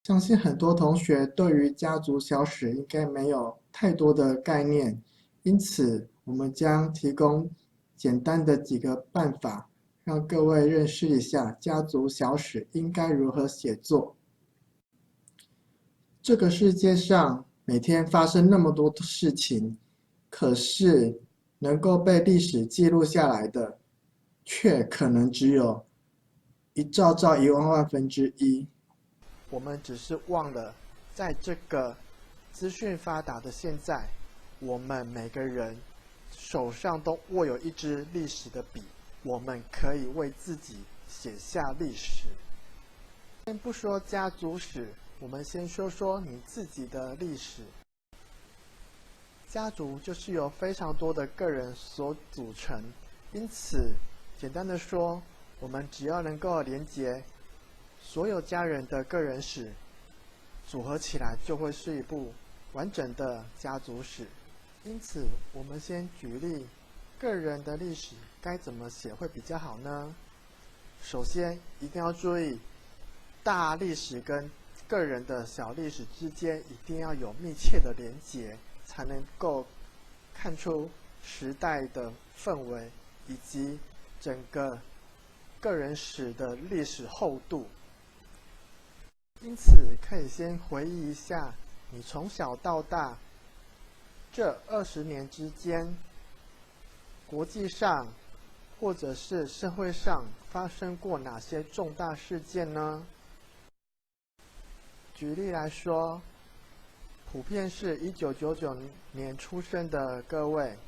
相信很多同学对于家族小史应该没有太多的概念，因此我们将提供简单的几个办法，让各位认识一下家族小史应该如何写作。这个世界上每天发生那么多的事情，可是能够被历史记录下来的，却可能只有一兆兆一万万分之一。我们只是忘了，在这个资讯发达的现在，我们每个人手上都握有一支历史的笔，我们可以为自己写下历史。先不说家族史，我们先说说你自己的历史。家族就是由非常多的个人所组成，因此，简单的说，我们只要能够连结所有家人的个人史，组合起来就会是一部完整的家族史。因此，我们先举例个人的历史该怎么写会比较好呢？首先，一定要注意，大历史跟个人的小历史之间一定要有密切的连结，才能够看出时代的氛围以及整个个人史的历史厚度。因此，可以先回忆一下你从小到大这20年之间，国际上或者是社会上发生过哪些重大事件呢？举例来说，普遍是1999年出生的各位，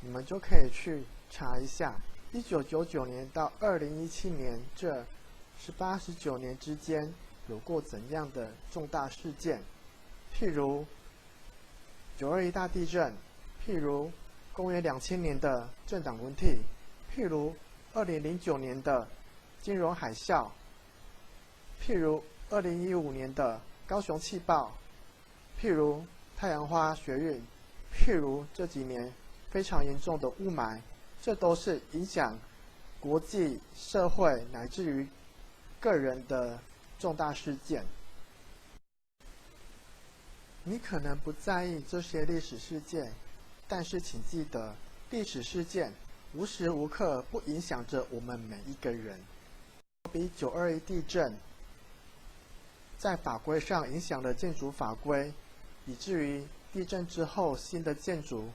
你们就可以去查一下，1999年到2017年这18、19年之间有过怎样的重大事件，譬如921大地震，譬如公元2000年的政党轮替，譬如2009年的金融海啸，譬如2015年的高雄气爆，譬如太阳花学运，譬如这几年非常严重的雾霾，这都是影响国际社会乃至于个人的重大事件。你可能不在意这些历史事件，但是请记得，历史事件无时无刻不影响着我们每一个人。比921地震在法规上影响了建筑法规，以至于地震之后新的建筑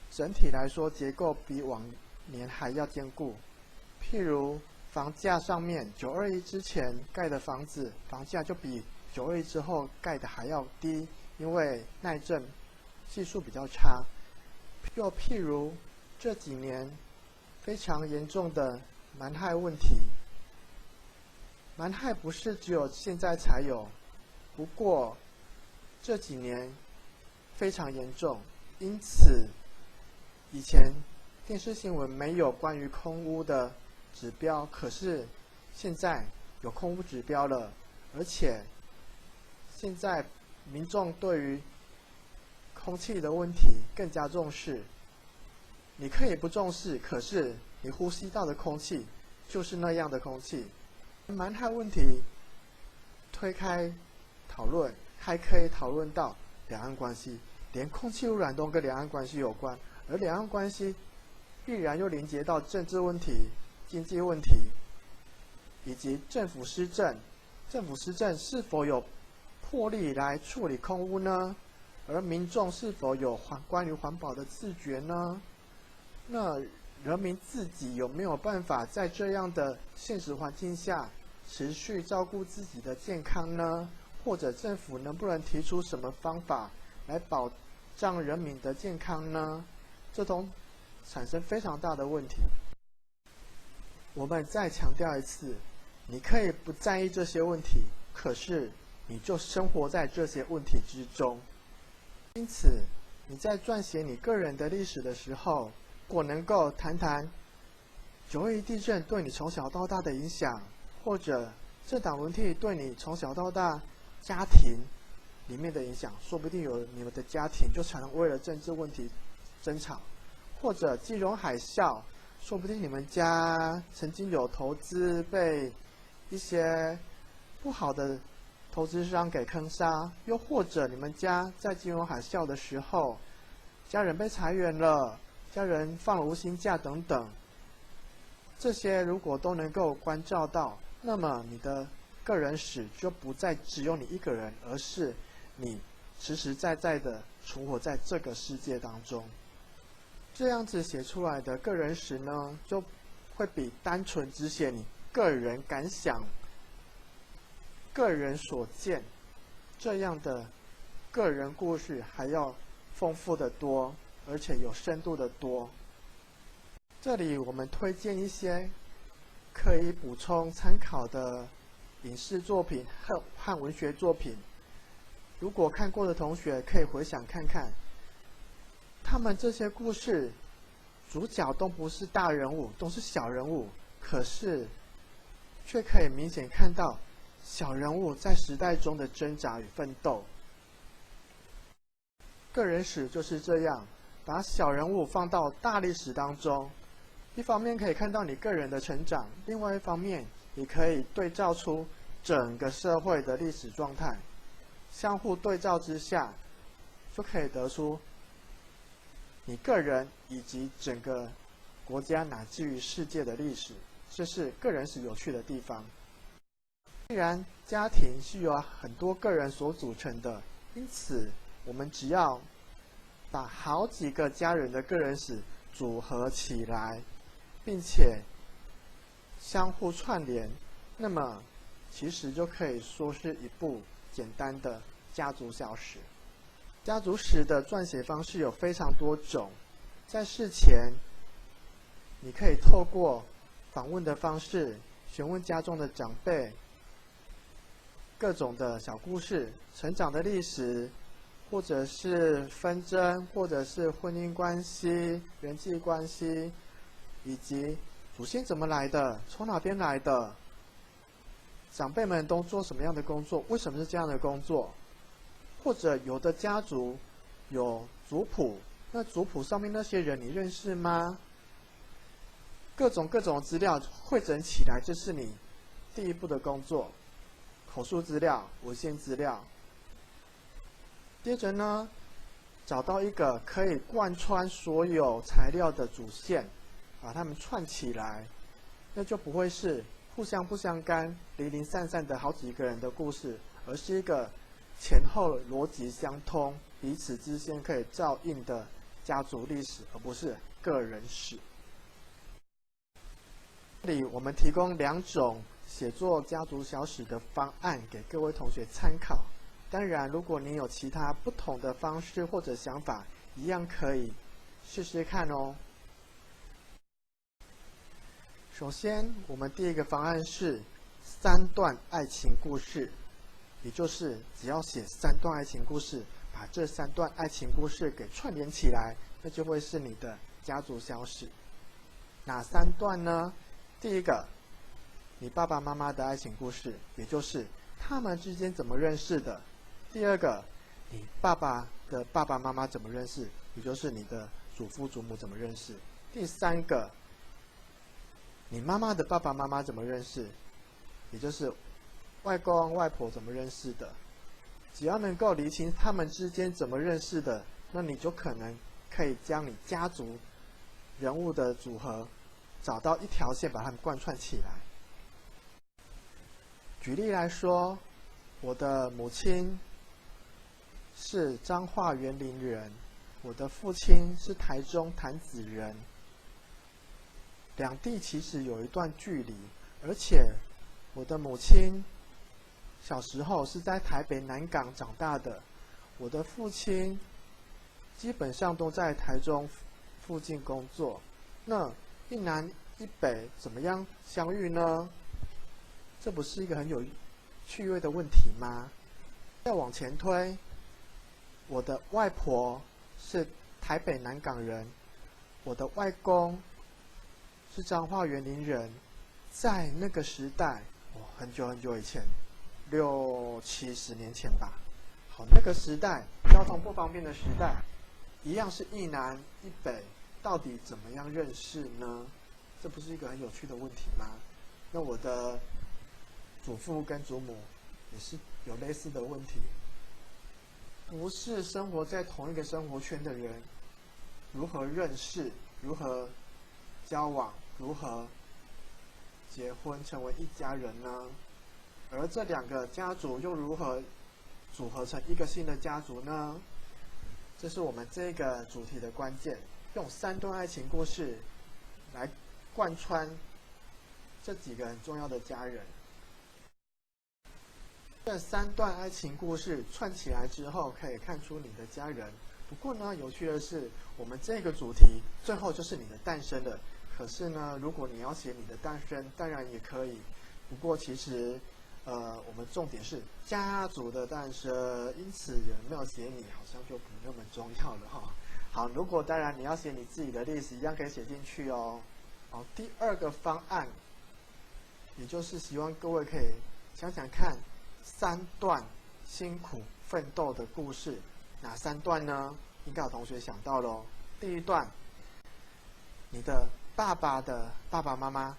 整体来说结构比往年还要坚固。譬如房价上面，921之前盖的房子房价就比921之后盖的还要低，因为耐震系数比较差。又譬如这几年非常严重的蛮害问题，蛮害不是只有现在才有，不过这几年非常严重，因此以前电视新闻没有关于空污的指标，可是现在有空污指标了，而且现在民众对于空气的问题更加重视。你可以不重视，可是你呼吸到的空气就是那样的空气。蛮害问题推开讨论，还可以讨论到两岸关系，连空气污染都跟两岸关系有关，而两岸关系必然又连接到政治问题、经济问题，以及政府施政。政府施政是否有魄力来处理空污呢？而民众是否有关于环保的自觉呢？那人民自己有没有办法在这样的现实环境下持续照顾自己的健康呢？或者政府能不能提出什么方法来保障人民的健康呢？这都产生非常大的问题。我们再强调一次，你可以不在意这些问题，可是你就生活在这些问题之中。因此，你在撰写你个人的历史的时候，如果能够谈谈921地震对你从小到大的影响，或者政党轮替对你从小到大家庭里面的影响，说不定有你们的家庭就常常为了政治问题争吵，或者金融海啸，说不定你们家曾经有投资被一些不好的投资商给坑杀，又或者你们家在金融海啸的时候，家人被裁员了，家人放了无薪假等等，这些如果都能够关照到，那么你的个人史就不再只有你一个人，而是你实实在在的存活在这个世界当中。这样子写出来的个人史呢，就会比单纯只写你个人感想、个人所见这样的个人故事还要丰富的多，而且有深度的多。这里我们推荐一些可以补充参考的影视作品和文学作品。如果看过的同学可以回想看看，他们这些故事主角都不是大人物，都是小人物，可是却可以明显看到小人物在时代中的挣扎与奋斗。个人史就是这样，把小人物放到大历史当中，一方面可以看到你个人的成长，另外一方面也可以对照出整个社会的历史状态，相互对照之下，就可以得出你个人以及整个国家乃至于世界的历史。这是个人史有趣的地方。既然家庭是由很多个人所组成的，因此我们只要把好几个家人的个人史组合起来，并且相互串联，那么其实就可以说是一部简单的家族小史。家族史的撰写方式有非常多种，在事前你可以透过访问的方式询问家中的长辈，各种的小故事、成长的历史，或者是纷争，或者是婚姻关系、人际关系，以及祖先怎么来的，从哪边来的，长辈们都做什么样的工作，为什么是这样的工作，或者有的家族有族谱，那族谱上面那些人你认识吗？各种资料汇整起来，这是你第一步的工作。口述资料、文献资料。接着呢，找到一个可以贯穿所有材料的主线，把它们串起来，那就不会是互相不相干、零零散散的好几个人的故事，而是一个前后逻辑相通、彼此之间可以照应的家族历史，而不是个人史。这里我们提供2种写作家族小史的方案给各位同学参考。当然，如果你有其他不同的方式或者想法，一样可以试试看哦。首先，我们第一个方案是3段爱情故事，也就是只要写3段爱情故事，把这3段爱情故事给串联起来，那就会是你的家族小史。哪3段呢？第一个，你爸爸妈妈的爱情故事，也就是他们之间怎么认识的。第二个，你爸爸的爸爸妈妈怎么认识，也就是你的祖父祖母怎么认识。第三个，你妈妈的爸爸妈妈怎么认识，也就是外公外婆怎么认识的。只要能够厘清他们之间怎么认识的，那你就可能可以将你家族人物的组合找到一条线，把它们贯穿起来。举例来说，我的母亲是彰化园林人，我的父亲是台中潭子人，两地其实有一段距离，而且我的母亲小时候是在台北南港长大的，我的父亲基本上都在台中附近工作，那一南一北怎么样相遇呢？这不是一个很有趣味的问题吗？再往前推，我的外婆是台北南港人，我的外公是彰化园林人，在那个时代，很久很久以前，60、70年前吧。好，那个时代交通不方便的时代，一样是一南一北，到底怎么样认识呢？这不是一个很有趣的问题吗？那我的祖父跟祖母也是有类似的问题。不是生活在同一个生活圈的人，如何认识，如何交往，如何结婚成为一家人呢？而这两个家族又如何组合成一个新的家族呢？这是我们这个主题的关键，用3段爱情故事来贯穿这几个很重要的家人。这3段爱情故事串起来之后，可以看出你的家人。不过呢，有趣的是，我们这个主题最后就是你的诞生了。可是呢，如果你要写你的诞生，当然也可以。不过其实，我们重点是家族的诞生，因此有没有写你，好像就不那么重要了哈。好，如果当然你要写你自己的历史，一样可以写进去哦。好，第2个方案，也就是希望各位可以想想看，3段辛苦奋斗的故事，哪3段呢？应该有同学想到咯。第1段，你的爸爸的爸爸妈妈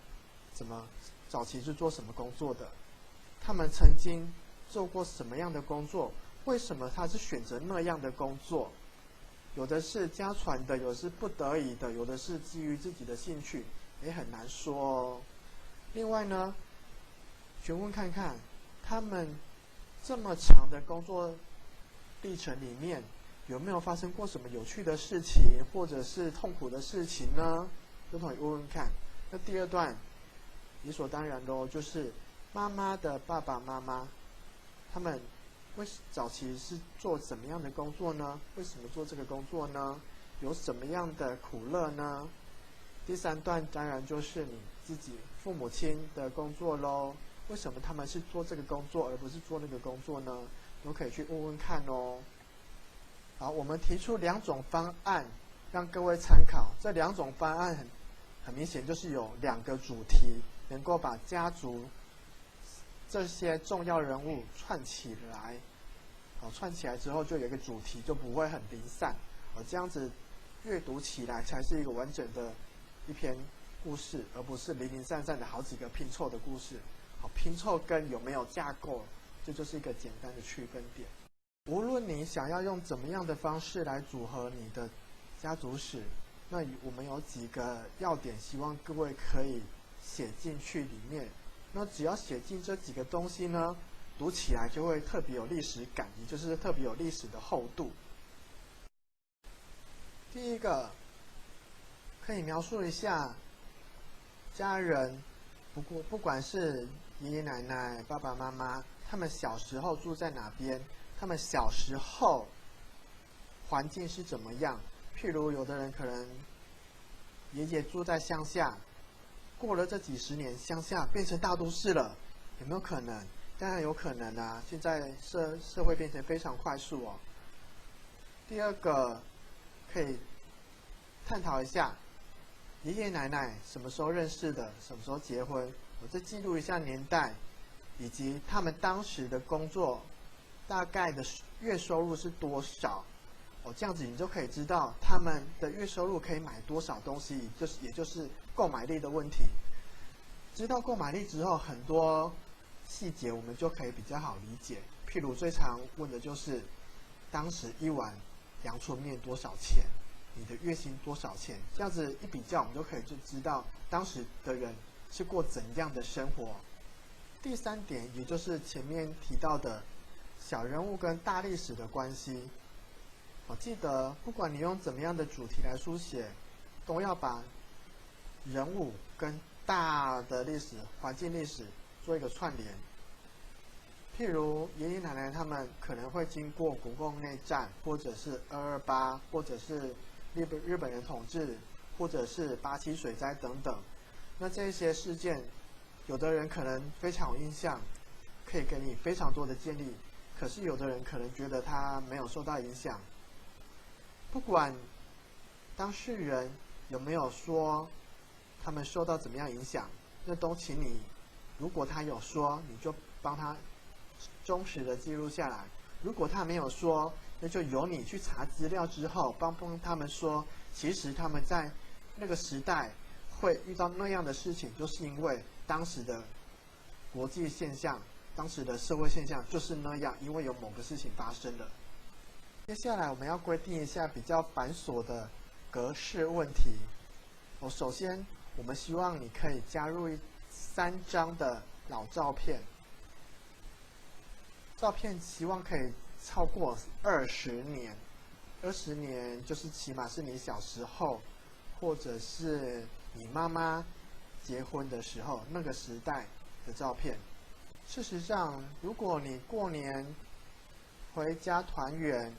早期是做什么工作的？他们曾经做过什么样的工作？为什么他是选择那样的工作？有的是家传的，有的是不得已的，有的是基于自己的兴趣，也很难说哦。另外呢，询问看看他们这么长的工作历程里面，有没有发生过什么有趣的事情，或者是痛苦的事情呢？跟同学问问看。那第2段，理所当然咯，就是妈妈的爸爸妈妈，他们早期是做怎么样的工作呢？为什么做这个工作呢？有什么样的苦乐呢？第3段当然就是你自己父母亲的工作咯。为什么他们是做这个工作而不是做那个工作呢？都可以去问问看哦。好，我们提出2种方案让各位参考。这2种方案很明显就是有2个主题，能够把家族这些重要人物串起来。好，串起来之后就有一个主题，就不会很零散。这样子阅读起来才是一个完整的一篇故事，而不是零零散散的好几个拼凑的故事。好，拼凑跟有没有架构，这就是一个简单的区分点。无论你想要用怎么样的方式来组合你的家族史，那我们有几个要点，希望各位可以写进去里面。那只要写进这几个东西呢，读起来就会特别有历史感，也就是特别有历史的厚度。第1个，可以描述一下家人，不管是爷爷奶奶、爸爸妈妈，他们小时候住在哪边，他们小时候环境是怎么样。譬如有的人可能爷爷住在乡下，过了这几十年，乡下变成大都市了，有没有可能？当然有可能啊，现在社会变成非常快速哦。第2个，可以探讨一下爷爷奶奶什么时候认识的，什么时候结婚，我再记录一下年代，以及他们当时的工作大概的月收入是多少。这样子你就可以知道他们的月收入可以买多少东西，也就是购买力的问题。知道购买力之后，很多细节我们就可以比较好理解。譬如最常问的就是当时1碗阳春面多少钱，你的月薪多少钱，这样子一比较，我们就可以就知道当时的人是过怎样的生活。第3点，也就是前面提到的小人物跟大历史的关系。我记得不管你用怎么样的主题来书写，都要把人物跟大的历史、环境历史做一个串联。譬如爷爷奶奶他们可能会经过国共内战，或者是228，或者是日本人统治，或者是87水灾等等。那这些事件，有的人可能非常有印象，可以给你非常多的建议，可是有的人可能觉得他没有受到影响。不管当事人有没有说他们受到怎么样影响，那都请你，如果他有说，你就帮他忠实的记录下来；如果他没有说，那就由你去查资料之后，帮他们说，其实他们在那个时代会遇到那样的事情，就是因为当时的国际现象当时的社会现象就是那样，因为有某个事情发生了。接下来我们要规定一下比较繁琐的格式问题。首先，我们希望你可以加入3张的老照片，照片希望可以超过20年，20年就是起码是你小时候，或者是你妈妈结婚的时候那个时代的照片。事实上，如果你过年回家团圆，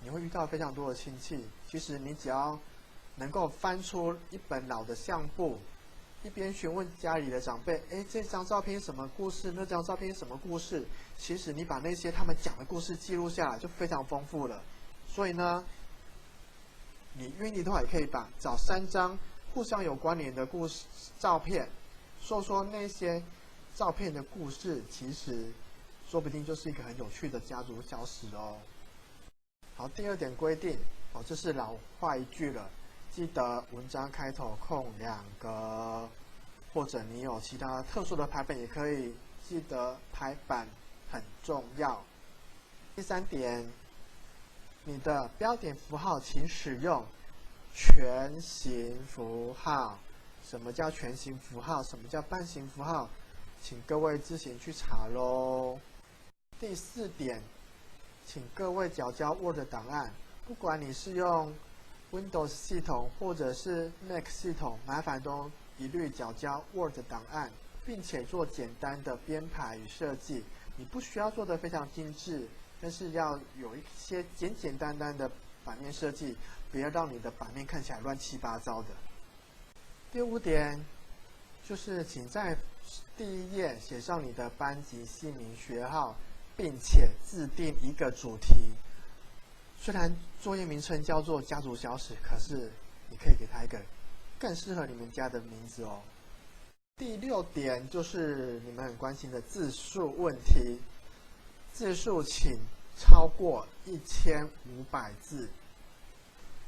你会遇到非常多的亲戚。其实你只要能够翻出一本老的相簿，一边询问家里的长辈，这张照片什么故事？那张照片什么故事？其实你把那些他们讲的故事记录下来，就非常丰富了。所以呢，你愿意的话，也可以找3张互相有关联的故事照片，说那些照片的故事，其实说不定就是一个很有趣的家族小史哦。好，第2点规定，这是老话一句了，记得文章开头空2格，或者你有其他特殊的排版也可以，记得排版很重要。第3点，你的标点符号请使用全形符号。什么叫全形符号？什么叫半形符号？请各位自行去查咯。第4点，请各位缴交 Word 档案，不管你是用 Windows 系统或者是 Mac 系统，麻烦都一律缴交 Word 档案，并且做简单的编排与设计。你不需要做得非常精致，但是要有一些简简单单的版面设计，不要让你的版面看起来乱七八糟的。第5点就是请在第1页写上你的班级姓名学号，并且自定一个主题。虽然作业名称叫做家族小史，可是你可以给它一个更适合你们家的名字哦。第6点就是你们很关心的字数问题，字数请超过1500字。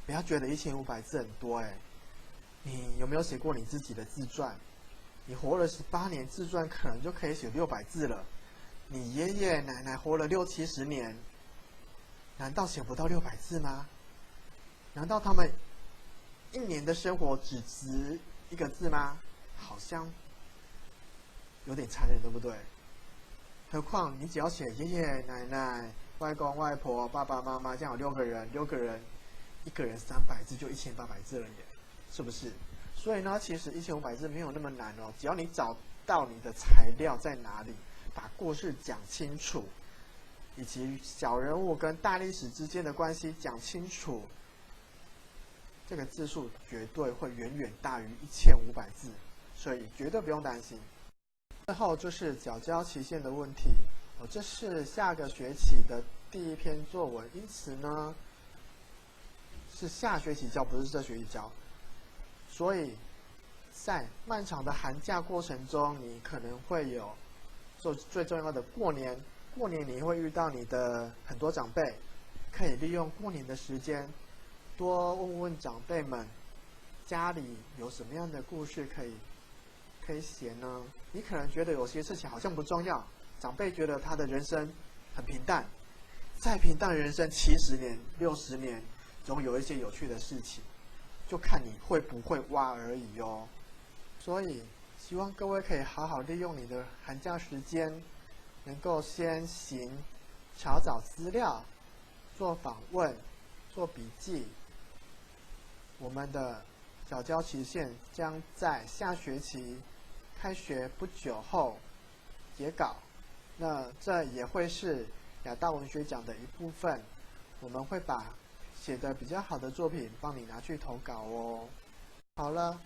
不要觉得1500字很多你有没有写过你自己的自传？你活了18年，自传可能就可以写600字了。你爷爷奶奶活了60、70年，难道写不到600字吗？难道他们1年的生活只值1个字吗？好像有点残忍，对不对？何况你只要写爷爷奶奶、外公外婆、爸爸妈妈，这样有6个人，1个人300字就1800字了耶，是不是？所以呢，其实1500字没有那么难哦，只要你找到你的材料在哪里，把故事讲清楚，以及小人物跟大历史之间的关系讲清楚，这个字数绝对会远远大于1500字，所以绝对不用担心。最后就是缴交期限的问题，这是下个学期的第1篇作文，因此呢，是下学期交，不是这学期交。所以在漫长的寒假过程中，你可能会有最重要的过年你会遇到你的很多长辈，可以利用过年的时间多问问长辈们家里有什么样的故事可以写呢？你可能觉得有些事情好像不重要，长辈觉得他的人生很平淡，再平淡的人生70年、60年，总有一些有趣的事情，就看你会不会挖而已哦。所以希望各位可以好好利用你的寒假时间，能够先行查找资料，做访问，做笔记。我们的缴交期限将在下学期开学不久后截稿，那这也会是亚大文学奖的一部分，我们会把写的比较好的作品帮你拿去投稿哦。好了，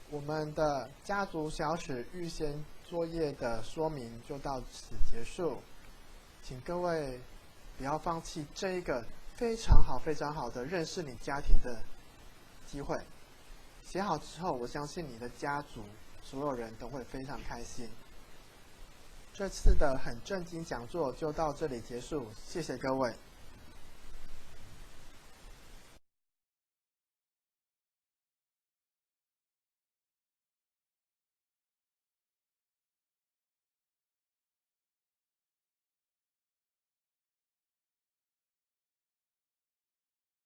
我们的家族小史预先作业的说明就到此结束，请各位不要放弃这一个非常好的认识你家庭的机会。写好之后，我相信你的家族所有人都会非常开心。这次的很正经讲座就到这里结束，谢谢各位。